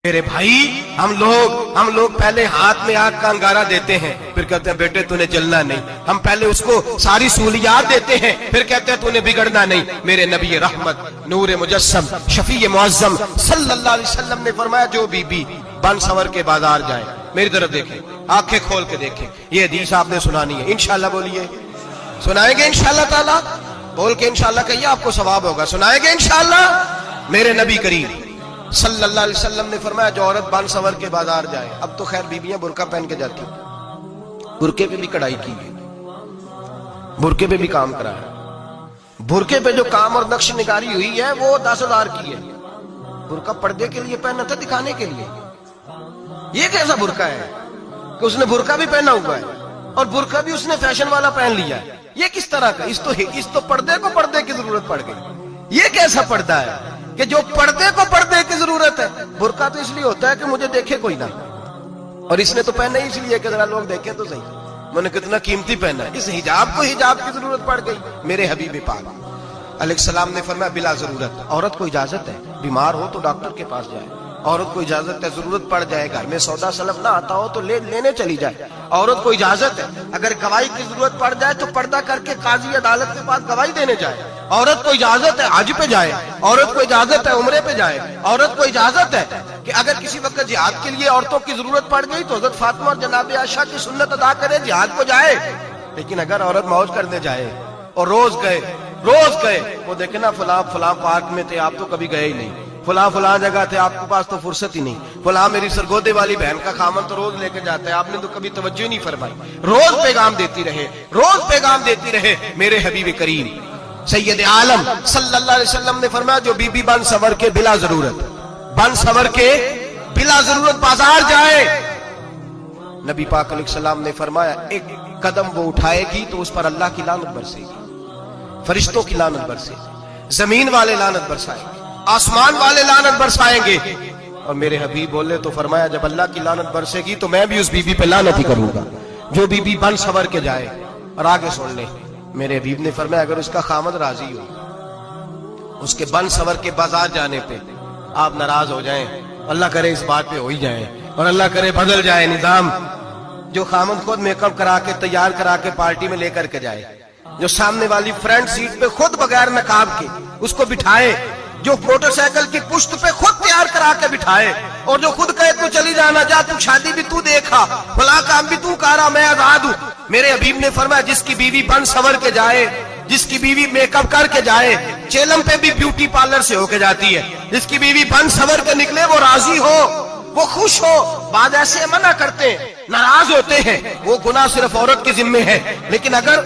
میرے بھائی ہم لوگ پہلے ہاتھ میں آگ کا انگارہ دیتے ہیں، پھر کہتے ہیں بیٹے تو نے جلنا نہیں. ہم پہلے اس کو ساری سہولیات دیتے ہیں، پھر کہتے ہیں تو نے بگڑنا نہیں. میرے نبی رحمت نور مجسم شفیع معظم صلی اللہ علیہ وسلم نے فرمایا جو بی بی بن سور کے بازار جائے، میری طرف دیکھیں، آنکھیں کھول کے دیکھیں. یہ حدیث آپ نے سنانی ہے، انشاءاللہ بولیے. سنائیں گے انشاءاللہ تعالی؟ بول کے انشاءاللہ کہیے، آپ کو ثواب ہوگا. سنائیں گے انشاءاللہ؟ میرے نبی کریم صلی اللہ علیہ وسلم نے فرمایا جو عورت بن سور کے بازار جائے. اب تو خیر بیویاں برقع پہن کے جاتی، برقعے پہ بھی کڑھائی کی ہے، برقعے پہ بھی کام کرا ہے. برقعے پہ جو کام اور نقش نگاری ہوئی ہے وہ 10,000 کی ہے. برقع پردے کے لیے پہنا تھا، دکھانے کے لیے. یہ کیسا برقع ہے کہ اس نے برقع بھی پہنا ہوا ہے اور برقع بھی اس نے فیشن والا پہن لیا ہے؟ یہ کس طرح کا؟ اس تو پردے کو پردے کی ضرورت پڑ گئی. یہ کیسا پردہ ہے کہ جو پردے کو پردے کی ضرورت ہے؟ برقع تو اس لیے ہوتا ہے کہ مجھے دیکھے کوئی نہ، اور اس نے تو پہنا ہی اس لیے کہ ذرا لوگ دیکھیں تو صحیح میں نے کتنا قیمتی پہنا ہے. اس حجاب کو حجاب کی ضرورت پڑ گئی. میرے حبیب پاک علیہ السلام نے فرمایا بلا ضرورت. عورت کو اجازت ہے بیمار ہو تو ڈاکٹر کے پاس جائے، عورت کو اجازت ہے ضرورت پڑ جائے گھر میں سودا سلف نہ آتا ہو تو لینے چلی جائے. عورت کو اجازت ہے اگر گواہی کی ضرورت پڑ جائے تو پردہ کر کے قاضی عدالت کے پاس گواہی دینے جائے. عورت کو اجازت ہے حج پہ جائے، عورت کو اجازت ہے عمرے پہ جائے. عورت کو اجازت ہے کہ اگر کسی وقت جہاد کے لیے عورتوں کی ضرورت پڑ گئی تو حضرت فاطمہ اور جناب عائشہ کی سنت ادا کرے، جہاد کو جائے. لیکن اگر عورت موج کرنے جائے اور روز گئے وہ دیکھے نا فلاں پارک میں تھے، آپ تو کبھی گئے ہی نہیں. فلاں جگہ تھے، آپ کے پاس تو فرصت ہی نہیں. فلاں میری سرگودے والی بہن کا خامن تو روز لے کے جاتا ہے، آپ نے تو کبھی توجہ نہیں فرمائی. روز پیغام دیتی رہے. میرے حبیب کریم سید عالم صلی اللہ علیہ وسلم نے فرمایا جو بی بی بن سور کے بلا ضرورت بازار جائے، نبی پاک علیہ السلام نے فرمایا ایک قدم وہ اٹھائے گی تو اس پر اللہ کی لعنت برسے گی، فرشتوں کی لعنت برسے گی، زمین والے لعنت برسائیں گے، آسمان والے لعنت برسائیں گے. اور میرے حبیب بولے تو فرمایا جب اللہ کی لعنت برسے گی تو میں بھی اس بی بی پہ لعنت ہی کروں گا جو بی بی بن سور کے جائے. اور آگے سن لیں، میرے حبیب نے فرمایا اگر اس کا خامد راضی ہو اس کے بن سور کے بازار جانے پہ، آپ ناراض ہو جائیں، اللہ کرے اس بات پہ ہو ہی جائیں اور اللہ کرے بدل جائے نظام، جو خامد خود میک اپ کرا کے تیار کرا کے پارٹی میں لے کر کے جائے، جو سامنے والی فرنٹ سیٹ پہ خود بغیر نقاب کے اس کو بٹھائے، جو موٹر سائیکل کی پشت پہ خود تیار کرا کے بٹھائے، اور جو خود کہے تو چلی جانا جا، تو شادی بھی تو دیکھا، فلاں کام بھی تو کرا، میں آزاد ہوں. میرے حبیب نے فرمایا جس کی بیوی بن سور کے جائے، جس کی بیوی میک اپ کر کے جائے، چیلم پہ بھی بیوٹی پارلر سے ہو کے جاتی ہے، جس کی بیوی بن سور کے نکلے وہ راضی ہو، وہ خوش ہو. بعد ایسے منع کرتے ہیں، ناراض ہوتے ہیں، وہ گناہ صرف عورت کے ذمے ہے. لیکن اگر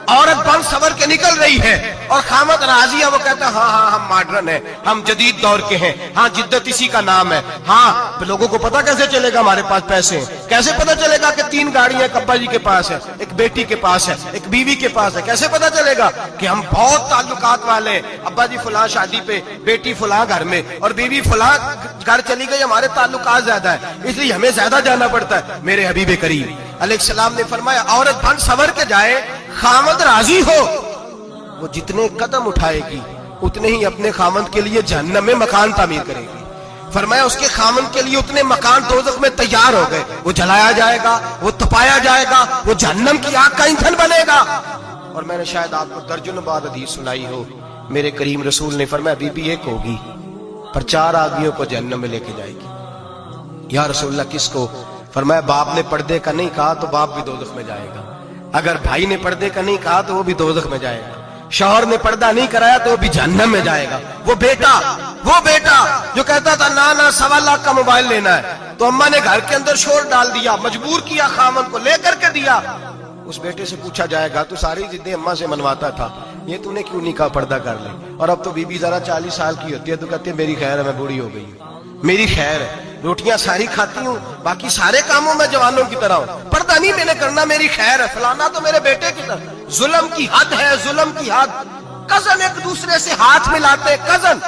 عورت بن سور کے نکل رہی ہے اور خامد راضی ہے، وہ کہتا ہے ہاں ہم ماڈرن ہیں، ہم جدید دور کے ہیں، ہاں جدت اسی کا نام ہے. ہاں لوگوں کو پتا کیسے چلے گا ہمارے پاس پیسے ہیں؟ کیسے پتا چلے گا کہ 3 گاڑیاں ابا جی کے پاس ہے، ایک بیٹی کے پاس ہے، ایک بیوی کے پاس ہے؟ کیسے پتا چلے گا کہ ہم بہت تعلقات والے ہیں؟ ابا جی فلاں شادی پہ، بیٹی فلاں گھر میں اور بیوی فلاں گھر چلی گئی، ہمارے تعلقات زیادہ ہے اس لیے ہمیں زیادہ جانا پڑتا ہے. میرے حبیب کریم علیہ السلام نے فرمایا عورت بن سور کے جائے، خامد راضی ہو، وہ جتنے قدم اٹھائے گی اتنے ہی اپنے خامد کے لیے جہنم میں مکان تعمیر کرے گی. فرمایا اس کے خامد کے لیے اتنے مکان دوزخ میں تیار ہو گئے، وہ جلایا جائے گا، وہ تپایا جائے گا، وہ جہنم کی آگ کا ایندھن بنے گا. اور میں نے شاید آپ کو درجنوں بار حدیث سنائی ہو، میرے کریم رسول نے فرمایا بی بی ایک ہوگی پر 4 آدمیوں کو جہنم میں لے کے جائے گی. یا رسول اللہ کس کو؟ فرمایا باپ نے پردے کا نہیں کہا تو باپ بھی دوزخ میں جائے گا، اگر بھائی نے پردے کا نہیں کہا تو وہ بھی دوزخ میں جائے گا، شوہر نے پردہ نہیں کرایا تو وہ بھی جہنم میں جائے گا. وہ بیٹا جو کہتا تھا نا 1.25 لاکھ کا موبائل لینا ہے تو اماں نے گھر کے اندر شور ڈال دیا، مجبور کیا، خامن کو لے کر کے دیا. اس بیٹے سے پوچھا جائے گا تو ساری ضدیں اماں سے منواتا تھا، یہ تو نے کیوں نہیں کہا پردہ کر لے؟ اور اب تو بی بی ذرا 40 سال کی ہوتی ہے تو کہتے ہیں میری خیر ہے، میں بوڑھی ہو گئی ہوں، میری خیر ہے، روٹیاں ساری کھاتی ہوں، باقی سارے کاموں میں جوانوں کی طرح ہوں، پردہ نہیں میں نے کرنا، میری خیر ہے. فلانا تو میرے بیٹے کی طرح. ظلم کی حد ہے، ظلم کی حد. کزن ایک دوسرے سے ہاتھ ملاتے، کزن،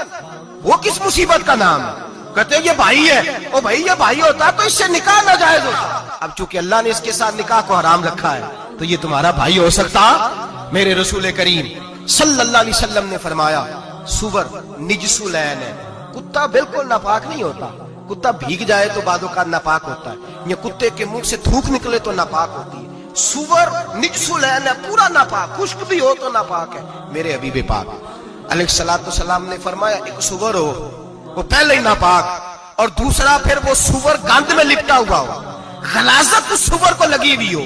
وہ کس مصیبت کا نام ہے؟ کہتے یہ بھائی ہے، او بھائی یہ بھائی ہوتا تو اس سے نکاح ناجائز ہوتا. اب چونکہ اللہ نے اس کے ساتھ نکاح کو حرام رکھا ہے تو یہ تمہارا بھائی ہو سکتا؟ میرے رسول کریم صلی اللہ علیہ وسلم نے فرمایا سور نجس العین ہے، کتا بالکل ناپاک نہیں ہوتا، کتا بھیگ جائے تو بعد اوقات ناپاک ہوتا ہے، یا کتے کے منہ سے تھوک نکلے تو ناپاک ہوتی ہے۔ سور نجسل ہے، پورا ناپاک، خشک بھی ہو تو ناپاک ہے۔ میرے حبیب پاک علیہ السلام نے فرمایا ایک سور ہو وہ پہلے ہی ناپاک، اور دوسرا پھر وہ سور گند میں لپٹا ہوا ہو، غلاظت اس سور کو لگی ہوئی ہو۔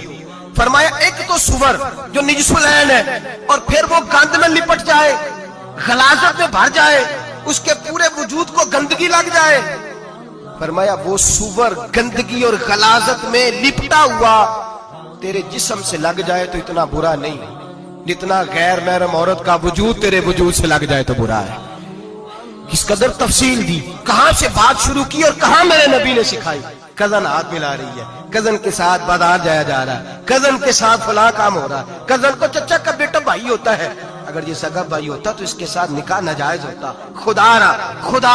فرمایا ایک تو سور جو نجس العین ہے اور پھر وہ گند میں لپٹ جائے، غلاظت میں بھر جائے، اس کے پورے وجود کو گندگی لگ جائے۔ فرمایا وہ سور گندگی اور غلاظت میں لپٹا ہوا تیرے جسم سے لگ جائے تو اتنا برا نہیں جتنا غیر محرم عورت کا وجود تیرے وجود سے لگ جائے تو برا ہے۔ کس قدر تفصیل دی، کہاں سے بات شروع کی اور کہاں میرے نبی نے سکھائی۔ کزن ہاتھ ملا رہی ہے، کزن کے ساتھ بازار جایا جا رہا ہے، کزن کے ساتھ فلاں کام ہو رہا ہے، کزن کو چچا کا بیٹا بھائی ہوتا ہے، اگر یہ سگا بھائی ہوتا تو اس کے ساتھ نکاح ناجائز ہوتا۔ خدا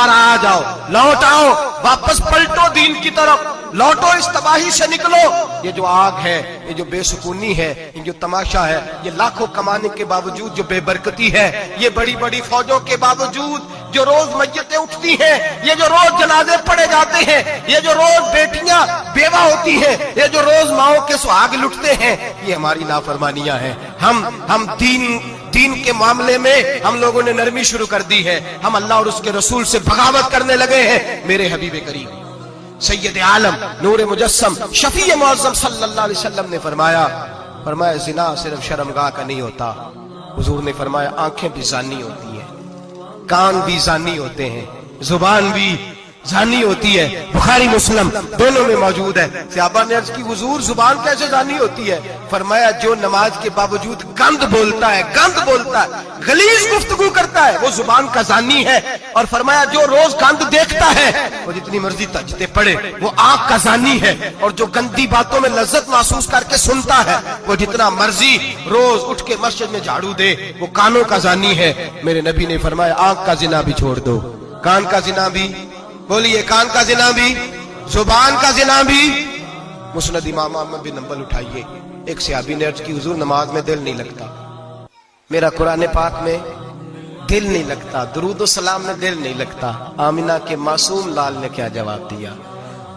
را آ جاؤ، لوٹ آؤ، واپس پلٹو دین کی طرف، لوٹو اس تباہی سے نکلو۔ یہ جو آگ ہے، یہ جو بے سکونی ہے، یہ جو تماشا ہے، یہ لاکھوں کمانے کے باوجود جو بے برکتی ہے، یہ بڑی بڑی فوجوں کے باوجود جو روز میتیں اٹھتی ہیں، یہ جو روز جنازے پڑے جاتے ہیں، یہ جو روز بیٹیاں بیوہ ہوتی ہیں، یہ جو روز ماؤں کے سہاگ لٹتے ہیں، یہ ہماری نافرمانیاں ہیں۔ ہم دین کے معاملے میں ہم لوگوں نے نرمی شروع کر دی ہے، ہم اللہ اور اس کے رسول سے بغاوت کرنے لگے ہیں۔ میرے حبیب کریم سید عالم نور مجسم شفیع معظم صلی اللہ علیہ وسلم نے فرمایا زنا صرف شرمگاہ کا نہیں ہوتا، حضور نے فرمایا آنکھیں بھی زانی ہوتی ہیں، کان بھی زانی ہوتے ہیں، زبان بھی زانی ہوتی ہے۔ بخاری مسلم دونوں میں موجود ہے۔ صحابہ نے عرض کی حضور زبان کیسے زانی ہوتی ہے؟ فرمایا جو نماز کے باوجود گند بولتا ہے، غلیظ گفتگو کرتا ہے، وہ زبان کا زانی ہے۔ اور فرمایا جو روز گند دیکھتا ہے وہ جتنی مرضی تہجدیں پڑھے وہ آنکھ کا زانی ہے، اور جو گندی باتوں میں لذت محسوس کر کے سنتا ہے وہ جتنا مرضی روز اٹھ کے مسجد میں جھاڑو دے وہ کانوں کا زانی ہے۔ میرے نبی نے فرمایا آنکھ کا زنا بھی چھوڑ دو، کان کا زنا بھی، بولیے کان کا زنا بھی، زبان کا زنا بھی۔ مسند امام احمد بن حنبل اٹھائیے، ایک صحابی نے عرض کی حضور نماز میں دل نہیں لگتا، میرا قرآن پاک میں دل نہیں لگتا، درود و سلام میں دل نہیں لگتا۔ آمینہ کے معصوم لال نے کیا جواب دیا؟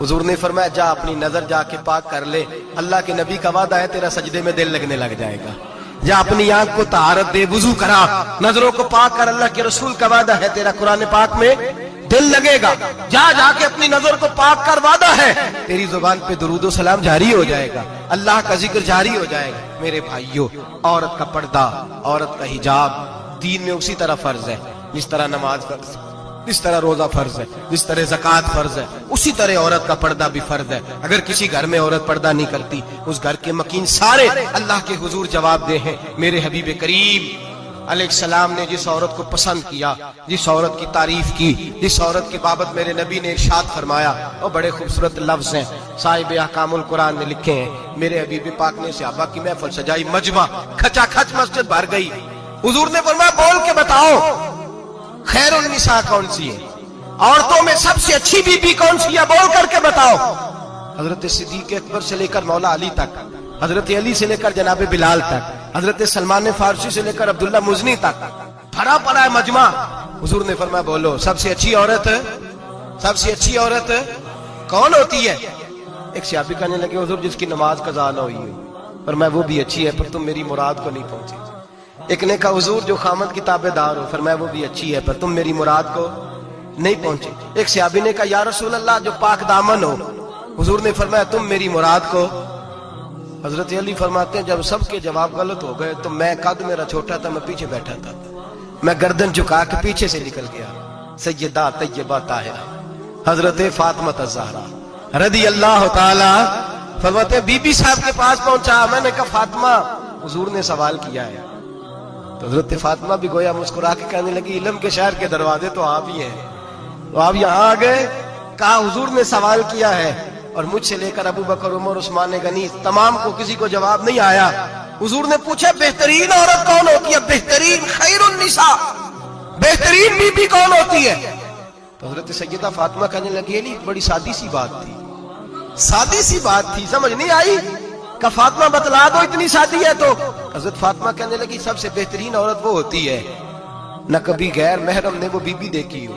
حضور نے فرمایا جا اپنی نظر جا کے پاک کر لے، اللہ کے نبی کا وعدہ ہے تیرا سجدے میں دل لگنے لگ جائے گا۔ جا اپنی آنکھ کو طہارت دے، وضو کرا، نظروں کو پاک کر، اللہ کے رسول کا وعدہ ہے تیرا قرآن پاک میں دل لگے گا۔ جا کے اپنی نظر کو پاک کر، وعدہ ہے تیری زبان پہ درود و سلام جاری ہو جائے گا، اللہ کا ذکر جاری ہو جائے گا۔ میرے بھائیوں، عورت کا پردہ، عورت کا حجاب دین میں اسی طرح فرض ہے جس طرح نماز فرض ہے، جس طرح روزہ فرض ہے، جس طرح زکوٰۃ فرض ہے، اسی طرح عورت کا پردہ بھی فرض ہے۔ اگر کسی گھر میں عورت پردہ نہیں کرتی اس گھر کے مکین سارے اللہ کے حضور جواب دے ہیں۔ میرے حبیب کریم علیہ السلام نے جس عورت کو پسند کیا، جس عورت کی تعریف کی، جس عورت کے بابت میرے نبی نے ارشاد فرمایا، وہ بڑے خوبصورت لفظ ہیں، صاحب احکام القرآن نے لکھے ہیں۔ میرے حبیب پاک نے صحابہ کی محفل سجائی، مجمع کھچا کھچ مسجد بھر گئی۔ حضور نے فرمایا بول کے بتاؤ خیر النساء کون سی ہے، عورتوں میں سب سے اچھی بی بی کون سی ہے، بول کر کے بتاؤ۔ حضرت صدیق اکبر سے لے کر مولا علی تک، حضرت علی سے لے کر جناب بلال تک، حضرت سلمان فارسی سے لے کر عبداللہ مزنی تک بھرا پڑا ہے مجمع۔ حضور نے فرمایا بولو سب سے اچھی عورت، سب سے اچھی عورت کون ہوتی ہے؟ ایک صحابی کہنے لگے حضور جس کی نماز قضا نہ ہوئی ہو۔ فرمایا وہ بھی اچھی ہے پر تم میری مراد کو نہیں پہنچے۔ ایک نے کہا حضور جو خامد کی تابع دار ہو۔ فرمایا وہ بھی اچھی ہے پر تم میری مراد کو نہیں پہنچے۔ ایک صحابی نے کہا یا رسول اللہ جو پاک دامن ہو۔ حضور نے فرمایا تم میری مراد کو۔ حضرت علی فرماتے ہیں جب سب کے جواب غلط ہو گئے تو میں، قد میرا چھوٹا تھا، میں پیچھے بیٹھا تھا، میں گردن جھکا کے پیچھے سے نکل گیا۔ سیدہ طیبہ طاہرہ حضرت فاطمہ الزہرا رضی اللہ تعالی فرماتے ہیں بی بی صاحب کے پاس پہنچا، میں نے کہا فاطمہ حضور نے سوال کیا ہے۔ تو حضرت فاطمہ بھی گویا مسکرا کے کہنے لگی علم کے شہر کے دروازے تو آپ ہی ہیں، تو آپ یہاں آ گئے۔ کہا حضور نے سوال کیا ہے اور مجھ سے لے کر ابو بکر عمر عثمان غنی تمام کو کسی کو جواب نہیں آیا۔ حضور نے پوچھا بہترین عورت کون ہوتی ہے، بہترین خیر النساء، بہترین بی بی کون ہوتی ہے؟ تو حضرت سیدہ فاطمہ کہنے لگی علی بڑی سادی سی بات تھی، سادی سی بات تھی، سمجھ نہیں آئی؟ کہ فاطمہ بتلا دو اتنی سادی ہے تو۔ حضرت فاطمہ کہنے لگی سب سے بہترین عورت وہ ہوتی ہے نہ کبھی غیر محرم نے وہ بی بی دیکھی ہو،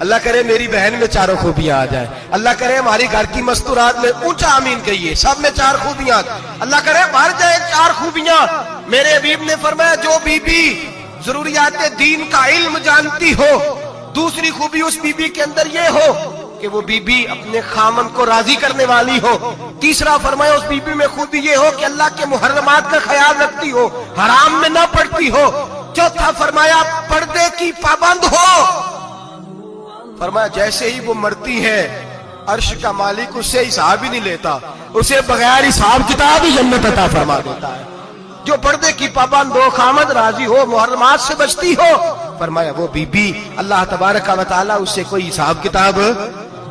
اللہ کرے میری بہن میں چاروں خوبیاں آ جائیں. اللہ کرے ہماری گھر کی مستورات میں اونچا آمین کہیے, سب میں 4 خوبیاں. اللہ کرے بھر جائے 4 خوبیاں. میرے حبیب نے فرمایا جو بی بی ضروریات دین کا علم جانتی ہو, دوسری خوبی اس بی بی کے اندر یہ ہو کہ وہ بی بی اپنے خامن کو راضی کرنے والی ہو. تیسرا فرمایا اس بی بی میں خوبی یہ ہو کہ اللہ کے محرمات کا خیال رکھتی ہو, حرام میں نہ پڑتی ہو. چوتھا فرمایا پردے کی پابند ہو. فرمایا جیسے ہی وہ مرتی ہے عرش کا مالک اس سے حساب ہی نہیں لیتا, اسے بغیر حساب کتاب ہی جنت عطا فرما دیتا ہے. جو پردے کی پابند ہو, خامد راضی ہو, محرمات سے بچتی ہو, فرمایا وہ بی بی اللہ تبارک و تعالیٰ اس سے کوئی حساب کتاب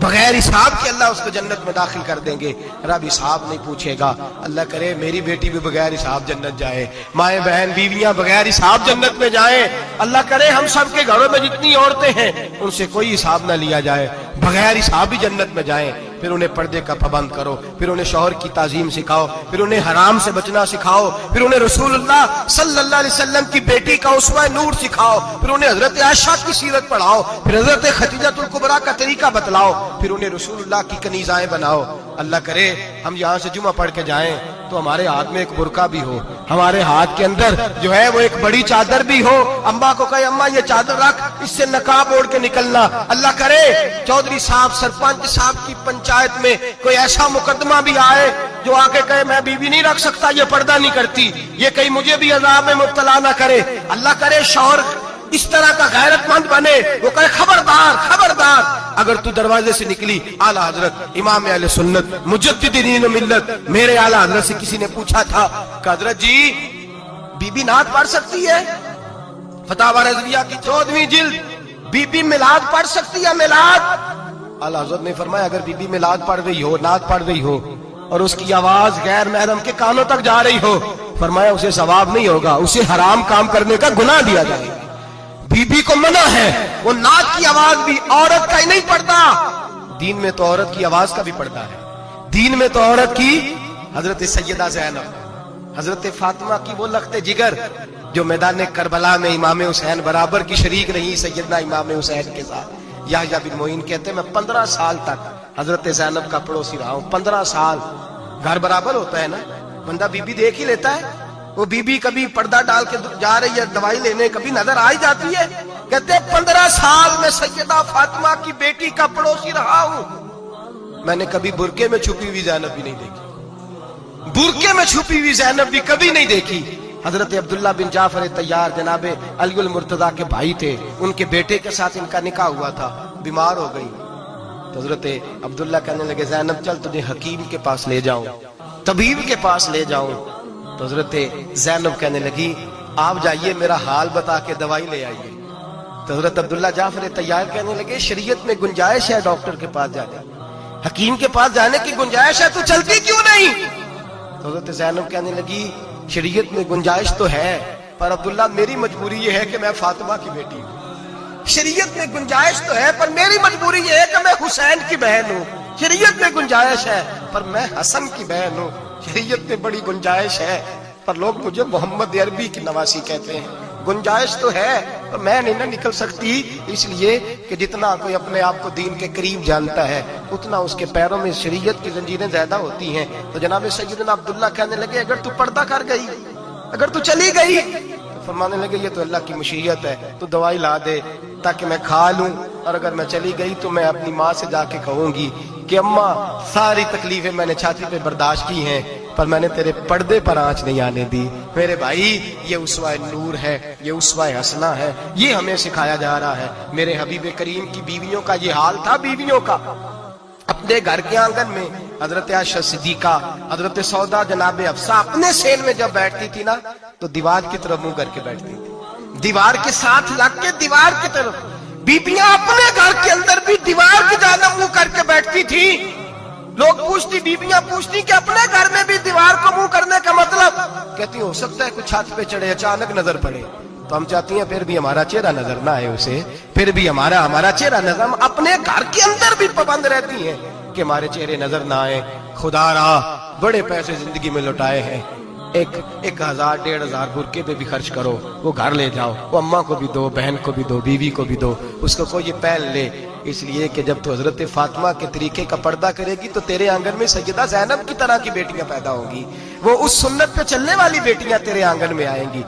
بغیر حساب کے اللہ اس کو جنت میں داخل کر دیں گے. رب حساب نہیں پوچھے گا. اللہ کرے میری بیٹی بھی بغیر حساب جنت جائے, مائیں بہن بیویاں بغیر حساب جنت میں جائیں. اللہ کرے ہم سب کے گھروں میں جتنی عورتیں ہیں ان سے کوئی حساب نہ لیا جائے, بغیر حساب ہی جنت میں جائیں. پھر انہیں پردے کا پابند کرو, پھر انہیں شوہر کی تعظیم سکھاؤ, پھر انہیں حرام سے بچنا سکھاؤ, پھر انہیں رسول اللہ صلی اللہ علیہ وسلم کی بیٹی کا اسوہ نور سکھاؤ, پھر انہیں حضرت عائشہ کی سیرت پڑھاؤ, پھر حضرت خدیجہ الکبریٰ کا طریقہ بتلاؤ, پھر انہیں رسول اللہ کی کنیزائیں بناؤ. اللہ کرے ہم یہاں سے جمعہ پڑھ کے جائیں تو ہمارے ہاتھ میں ایک برقع بھی ہو, ہمارے ہاتھ کے اندر جو ہے وہ ایک بڑی چادر بھی ہو. اماں کو کہے اماں یہ چادر رکھ, اس سے نقاب اوڑھ کے نکلنا. اللہ کرے چودھری صاحب سرپنچ صاحب کی پنچایت میں کوئی ایسا مقدمہ بھی آئے جو آ کے کہے میں بیوی نہیں رکھ سکتا, یہ پردہ نہیں کرتی, یہ کہیں مجھے بھی عذاب میں مبتلا نہ کرے. اللہ کرے شوہر اس طرح کا غیرت مند بنے, وہ کہے خبردار خبردار, اگر تو دروازے سے نکلی اعلیٰ حضرت امام اہل سنت مجدد دین و ملت میرے اعلیٰ حضرت سے کسی نے پوچھا تھا کہ حضرت جی بی بی نعت پڑھ سکتی ہے؟ فتاوی رضویہ کی 14ویں جلد, بی بی میلاد پڑھ سکتی ہے؟ میلاد. اعلیٰ حضرت نے فرمایا اگر بی بی میلاد پڑھ رہی ہو, نعت پڑھ رہی ہو اور اس کی آواز غیر محرم کے کانوں تک جا رہی ہو, فرمایا اسے ثواب نہیں ہوگا, اسے حرام کام کرنے کا گناہ دیا جائے گا. بی بی کو منع ہے, وہ نعت کی آواز بھی عورت کا ہی نہیں پڑتا, دین میں تو عورت کی آواز کا بھی پڑتا ہے. دین میں تو عورت کی حضرت سیدہ زینب, حضرت فاطمہ کی وہ لخت جگر جو میدان کربلا میں امام حسین برابر کی شریک رہی سیدنا امام حسین کے ساتھ. یحییٰ بن معین کہتے ہیں میں 15 سال تک حضرت زینب کا پڑوسی رہا ہوں. 15 سال, گھر برابر ہوتا ہے نا, بندہ بی بی دیکھ ہی لیتا ہے. وہ بی بی کبھی پردہ ڈال کے جا رہی ہے دوائی لینے, کبھی نظر آ ہی جاتی ہے. کہتے ہیں 15 سال میں سیدہ فاطمہ کی بیٹی کا پڑوسی رہا ہوں, میں نے کبھی برقعے میں چھپی ہوئی زینب بھی نہیں دیکھی, برقعے میں چھپی ہوئی زینب بھی کبھی نہیں دیکھی. حضرت عبداللہ بن جعفر طیار جناب علی المرتضیٰ کے بھائی تھے, ان کے بیٹے کے ساتھ ان کا نکاح ہوا تھا, بیمار ہو گئی تو حضرت عبداللہ کہنے لگے زینب چل تجھے حکیم کے پاس لے جاؤں, طبیب کے پاس لے جاؤں. تو حضرت زینب کہنے لگی آپ جائیے میرا حال بتا کے دوائی لے آئیے. تو حضرت عبداللہ جعفر طیار کہنے لگے شریعت میں گنجائش ہے ڈاکٹر کے پاس جانے, حکیم کے پاس جانے کی گنجائش ہے, تو چلتی کیوں نہیں؟ تو حضرت زینب کہنے لگی شریعت میں گنجائش تو ہے پر عبداللہ میری مجبوری یہ ہے کہ میں فاطمہ کی بیٹی ہوں. شریعت میں گنجائش تو ہے پر میری مجبوری یہ ہے کہ میں حسین کی بہن ہوں. شریعت میں گنجائش ہے پر میں حسن کی بہن ہوں. شریعت میں بڑی گنجائش ہے پر لوگ مجھے محمد عربی کی نواسی کہتے ہیں. گنجائش تو ہے پر میں نہیں نہ نکل سکتی, اس لیے کہ جتنا کوئی اپنے آپ کو دین کے قریب جانتا ہے اتنا اس کے پیروں میں شریعت کی زنجیریں زیادہ ہوتی ہیں. تو جناب سیدنا عبداللہ کہنے لگے اگر تو پردہ کر گئی, اگر تو چلی گئی, تو فرمانے لگے یہ تو اللہ کی مشیت ہے, تو دوائی لا دے تاکہ میں کھا لوں, اور اگر میں چلی گئی تو میں اپنی ماں سے جا کے کہوں گی کہ اماں ساری تکلیفیں میں نے چھاتی پہ برداشت کی ہیں پر میں نے تیرے پردے پر آنچ نہیں آنے دی. میرے بھائی یہ اسوہ نور ہے, یہ اسوہ حسنہ ہے, یہ ہمیں سکھایا جا رہا ہے. میرے حبیب کریم کی بیویوں کا یہ حال تھا. بیویوں کا اپنے گھر کے آنگن میں حضرت عائشہ صدیقہ, حضرت سودا جناب حفصہ اپنے سین میں جب بیٹھتی تھی نا تو دیوار کی طرف منہ کر کے بیٹھتی تھی, دیوار کے ساتھ لگ کے دیوار کی طرف. بیبیاں اپنے گھر کے اندر بھی دیوار کی جانب منہ کر کے بیٹھتی تھی. لوگ پوچھتی, بیبیاں پوچھتی کہ اپنے گھر میں بھی دیوار کو منہ کرنے کا مطلب, کہتی ہو سکتا ہے کچھ چھت پہ چڑھے اچانک نظر پڑے, تو ہم چاہتی ہیں پھر بھی ہمارا چہرہ نظر نہ آئے اسے, پھر بھی ہمارا چہرہ نظر. ہم اپنے گھر کے اندر بھی پابند رہتی ہیں کہ ہمارے چہرے نظر نہ آئے. خدا را بڑے پیسے زندگی میں لوٹائے ہیں, 1000 1500 برقعے پہ بھی خرچ کرو, وہ گھر لے جاؤ, وہ اماں کو بھی دو, بہن کو بھی دو, بیوی کو بھی دو, اس کو کوئی پہن لے. اس لیے کہ جب تو حضرت فاطمہ کے طریقے کا پردہ کرے گی تو تیرے آنگن میں سیدہ زینب کی طرح کی بیٹیاں پیدا ہوں گی، وہ اس سنت پہ چلنے والی بیٹیاں تیرے آنگن میں آئیں گی۔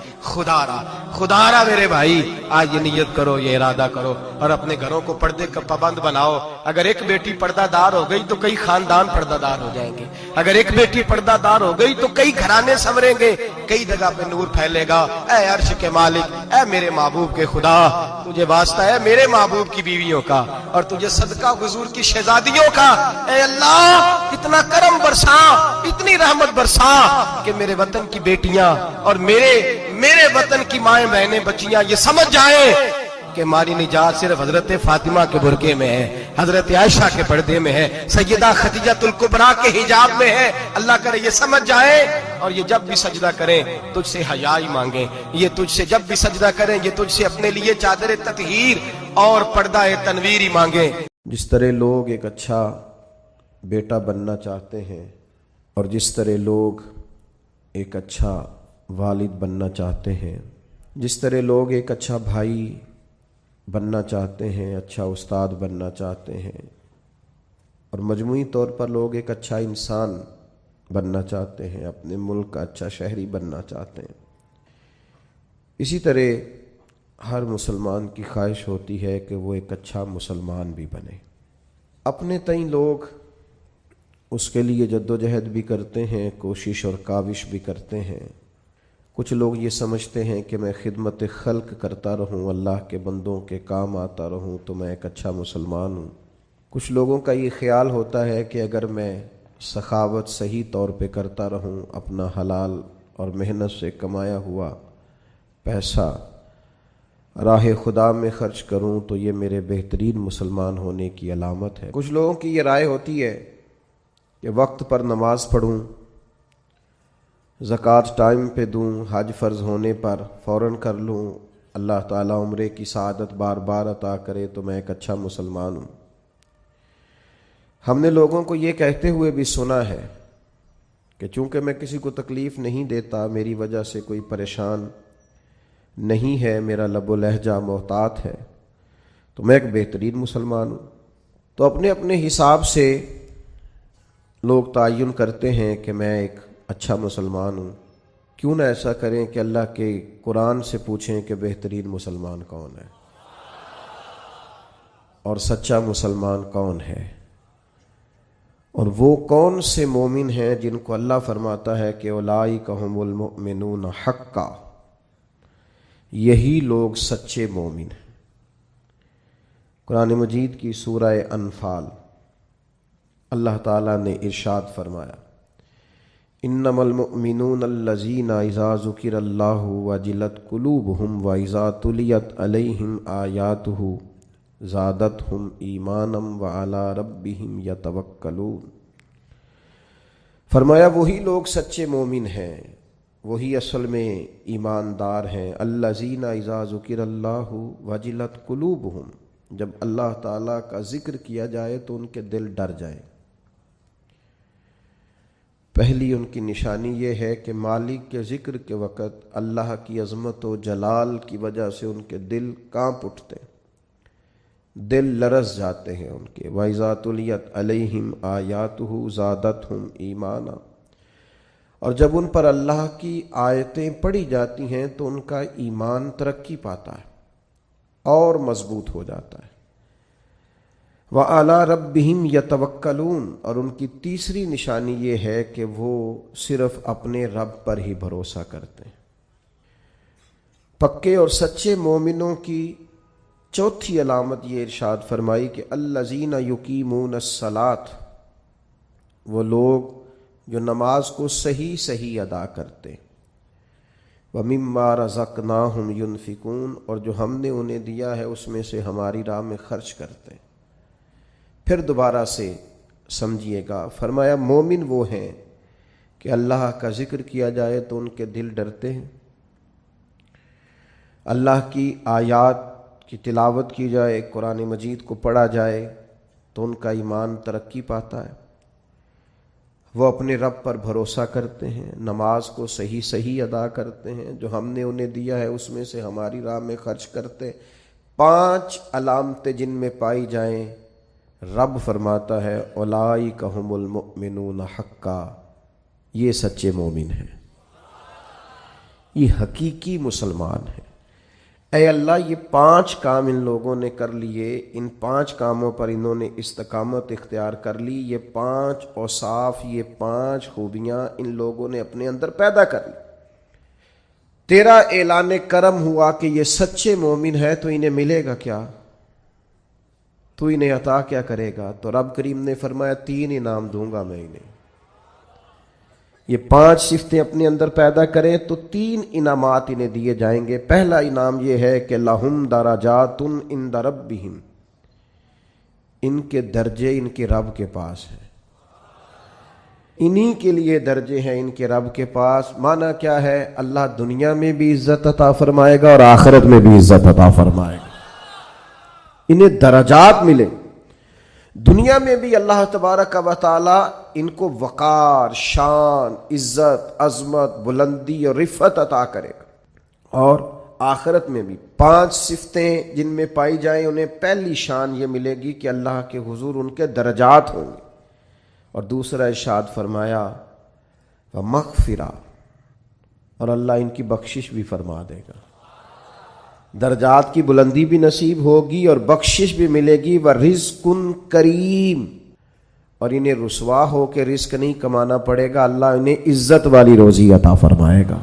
خدا را میرے بھائی، آج یہ نیت کرو، یہ ارادہ کرو اور اپنے گھروں کو پردے کا پابند بناؤ۔ اگر ایک بیٹی پردہ دار ہو گئی تو کئی خاندان پردہ دار ہو جائیں گے، اگر ایک بیٹی پردہ دار ہو گئی تو کئی گھرانے سنوریں گے، کئی جگہ پہ نور پھیلے گا۔ اے عرش کے مالک، اے میرے محبوب کے خدا، تجھے واسطہ ہے میرے محبوب کی بیویوں کا اور تجھے صدقہ حضور کی شہزادیوں کا۔ اے اللہ، اتنا کرم برسا، اتنی رحمت برسا کہ میرے وطن کی بیٹیاں اور میرے وطن کی مائیں بہنیں بچیاں یہ سمجھ جائیں کہ ہماری نجات صرف حضرت فاطمہ کے برقعے میں ہے، حضرت عائشہ کے پردے میں ہے، سیدہ خدیجہ الکبریٰ کے حجاب میں ہے۔ اللہ کرے یہ سمجھ جائیں اور یہ جب بھی سجدہ کریں تجھ سے حیا ہی مانگیں، یہ تجھ سے جب بھی سجدہ کریں یہ تجھ سے اپنے لیے چادر تطہیر اور پردہ تنویر ہی مانگیں۔ جس طرح لوگ ایک اچھا بیٹا بننا چاہتے ہیں اور جس طرح لوگ ایک اچھا والد بننا چاہتے ہیں، جس طرح لوگ ایک اچھا بھائی بننا چاہتے ہیں، اچھا استاد بننا چاہتے ہیں، اور مجموعی طور پر لوگ ایک اچھا انسان بننا چاہتے ہیں، اپنے ملک کا اچھا شہری بننا چاہتے ہیں، اسی طرح ہر مسلمان کی خواہش ہوتی ہے کہ وہ ایک اچھا مسلمان بھی بنے۔ اپنے تئیں لوگ اس کے لیے جد و جہد بھی کرتے ہیں، کوشش اور کاوش بھی کرتے ہیں۔ کچھ لوگ یہ سمجھتے ہیں کہ میں خدمت خلق کرتا رہوں، اللہ کے بندوں کے کام آتا رہوں تو میں ایک اچھا مسلمان ہوں۔ کچھ لوگوں کا یہ خیال ہوتا ہے کہ اگر میں سخاوت صحیح طور پہ کرتا رہوں، اپنا حلال اور محنت سے کمایا ہوا پیسہ راہ خدا میں خرچ کروں تو یہ میرے بہترین مسلمان ہونے کی علامت ہے۔ کچھ لوگوں کی یہ رائے ہوتی ہے کہ وقت پر نماز پڑھوں، زکوٰۃ ٹائم پہ دوں، حج فرض ہونے پر فوراً کر لوں، اللہ تعالیٰ عمرے کی سعادت بار بار عطا کرے تو میں ایک اچھا مسلمان ہوں۔ ہم نے لوگوں کو یہ کہتے ہوئے بھی سنا ہے کہ چونکہ میں کسی کو تکلیف نہیں دیتا، میری وجہ سے کوئی پریشان نہیں ہے، میرا لب و لہجہ محتاط ہے، تو میں ایک بہترین مسلمان ہوں۔ تو اپنے اپنے حساب سے لوگ تعین کرتے ہیں کہ میں ایک اچھا مسلمان ہوں۔ کیوں نہ ایسا کریں کہ اللہ کے قرآن سے پوچھیں کہ بہترین مسلمان کون ہے اور سچا مسلمان کون ہے، اور وہ کون سے مومن ہیں جن کو اللہ فرماتا ہے کہ اولئک ھم المؤمنون حقا، یہی لوگ سچے مومن ہیں۔ قرآن مجید کی سورہ انفال اللہ تعالیٰ نے ارشاد فرمایا، انما المؤمنون الذین اذا ذکر اللہ وجلت قلوبہم واذا تلیت علیہم آیاتہ زادتہم ایمانا وعلی ربہم یتوکلون۔ فرمایا وہی لوگ سچے مومن ہیں، وہی اصل میں ایماندار ہیں۔ الذین اذا ذکر اللہ وجلت قلوبہم، جب اللہ تعالیٰ کا ذکر کیا جائے تو ان کے دل ڈر جائیں۔ پہلی ان کی نشانی یہ ہے کہ مالک کے ذکر کے وقت اللہ کی عظمت و جلال کی وجہ سے ان کے دل کانپ اٹھتے، دل لرز جاتے ہیں ان کے۔ وَإِذَا تُلِيَتْ عَلَيْهِمْ آيَاتُهُ زَادَتْهُمْ ایمانا، اور جب ان پر اللہ کی آیتیں پڑھی جاتی ہیں تو ان کا ایمان ترقی پاتا ہے اور مضبوط ہو جاتا ہے۔ وَعَلَىٰ رَبِّهِمْ يَتَوَكَّلُونَ، اور ان کی تیسری نشانی یہ ہے کہ وہ صرف اپنے رب پر ہی بھروسہ کرتے ہیں۔ پکے اور سچے مومنوں کی چوتھی علامت یہ ارشاد فرمائی کہ الذین یقیمون الصلاۃ، وہ لوگ جو نماز کو صحیح ادا کرتے، وَمِمَّا رَزَقْنَاهُمْ يُنْفِقُونَ، اور جو ہم نے انہیں دیا ہے اس میں سے ہماری راہ میں خرچ کرتے۔ پھر دوبارہ سے سمجھیے گا، فرمایا مومن وہ ہیں کہ اللہ کا ذکر کیا جائے تو ان کے دل ڈرتے ہیں، اللہ کی آیات کی تلاوت کی جائے، قرآن مجید کو پڑھا جائے تو ان کا ایمان ترقی پاتا ہے، وہ اپنے رب پر بھروسہ کرتے ہیں، نماز کو صحیح ادا کرتے ہیں، جو ہم نے انہیں دیا ہے اس میں سے ہماری راہ میں خرچ کرتے۔ 5 علامتیں جن میں پائی جائیں، رب فرماتا ہے اولئک ھم المؤمنون حقا، یہ سچے مومن ہیں، یہ حقیقی مسلمان ہیں۔ اے اللہ، یہ 5 کام ان لوگوں نے کر لیے، ان 5 کاموں پر انہوں نے استقامت اختیار کر لی، یہ 5 اوصاف، یہ 5 خوبیاں ان لوگوں نے اپنے اندر پیدا کر لی۔ تیرا اعلان کرم ہوا کہ یہ سچے مومن ہے، تو انہیں ملے گا کیا؟ تو انہیں عطا کیا کرے گا؟ تو رب کریم نے فرمایا 3 انعام دوں گا میں انہیں۔ یہ 5 صفتیں اپنے اندر پیدا کریں تو 3 انعامات انہیں دیے جائیں گے۔ پہلا انعام یہ ہے کہ لہم درجات عند ربہم، ان کے درجے ان کے رب کے پاس ہیں، انہی کے لیے درجے ہیں ان کے رب کے پاس۔ معنی کیا ہے؟ اللہ دنیا میں بھی عزت عطا فرمائے گا اور آخرت میں بھی عزت عطا فرمائے گا، انہیں درجات ملے۔ دنیا میں بھی اللہ تبارک و تعالی ان کو وقار، شان، عزت، عظمت، بلندی اور رفعت عطا کرے گا، اور آخرت میں بھی 5 صفتیں جن میں پائی جائیں انہیں پہلی شان یہ ملے گی کہ اللہ کے حضور ان کے درجات ہوں گے۔ اور دوسرا ارشاد فرمایا ومغفرہ، اور اللہ ان کی بخشش بھی فرما دے گا، درجات کی بلندی بھی نصیب ہوگی اور بخشش بھی ملے گی۔ ورزق کریم، اور انہیں رسوا ہو کے رزق نہیں کمانا پڑے گا، اللہ انہیں عزت والی روزی عطا فرمائے گا۔